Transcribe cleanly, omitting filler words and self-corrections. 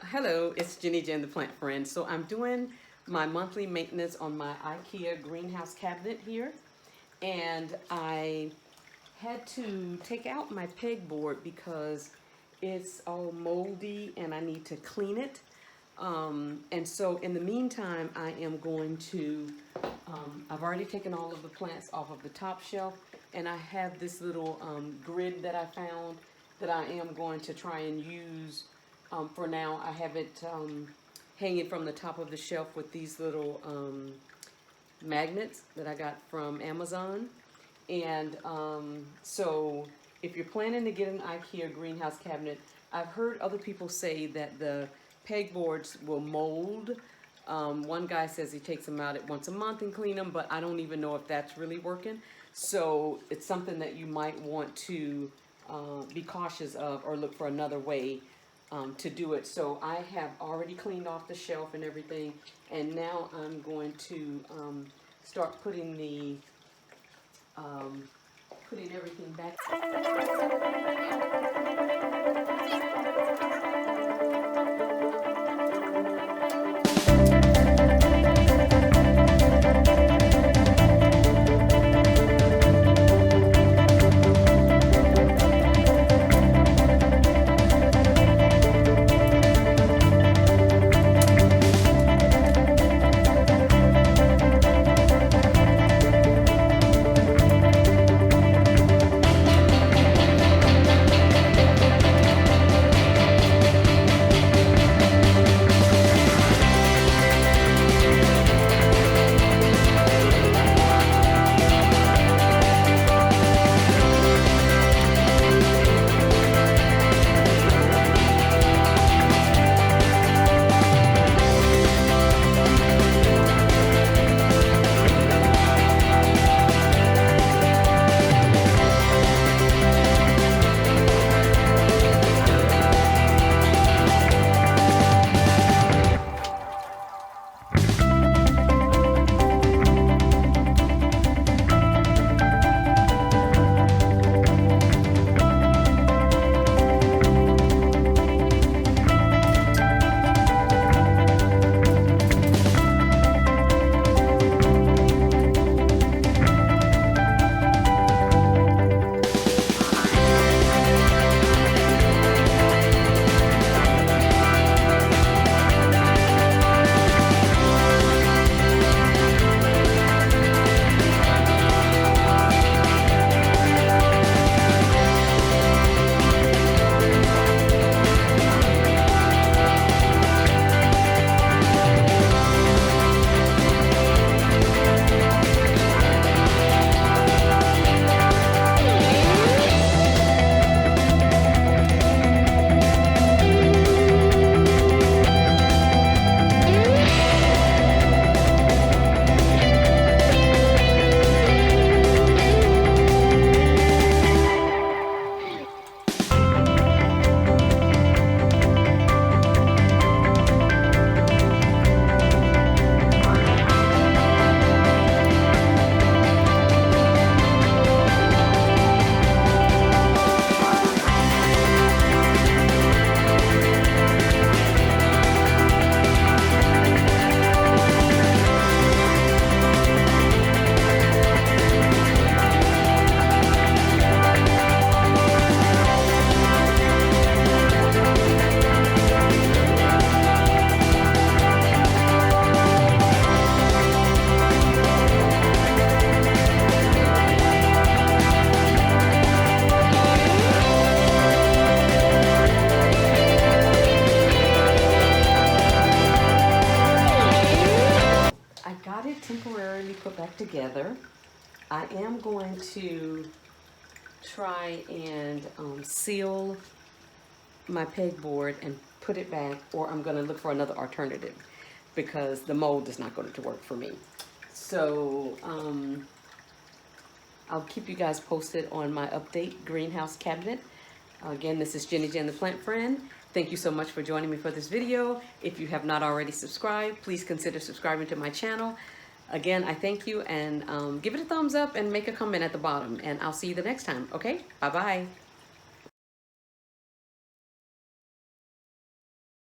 Hello, it's Jenny Jen, the plant friend. So I'm doing my monthly maintenance on my Ikea greenhouse cabinet here. And I had to take out my pegboard because it's all moldy and I need to clean it. And so in the meantime, I am going to, I've already taken all of the plants off of the top shelf, and I have this little grid that I found that I am going to try and use. For now, I have it hanging from the top of the shelf with these little magnets that I got from Amazon. And so if you're planning to get an IKEA greenhouse cabinet, I've heard other people say that the pegboards will mold. One guy says he takes them out at once a month and clean them, but I don't even know if that's really working. So it's something that you might want to be cautious of or look for another way to do it. So I have already cleaned off the shelf and everything, and now I'm going to start putting the putting everything back. Temporarily put back together. I am going to try and seal my pegboard and put it back, or I'm going to look for another alternative because the mold is not going to work for me. So I'll keep you guys posted on my update greenhouse cabinet. Again, this is Jenny Jen, the plant friend. Thank you so much for joining me for this video. If you have not already subscribed, please consider subscribing to my channel. Again, I thank you, and give it a thumbs up and make a comment at the bottom, and I'll see you the next time. Okay, bye-bye.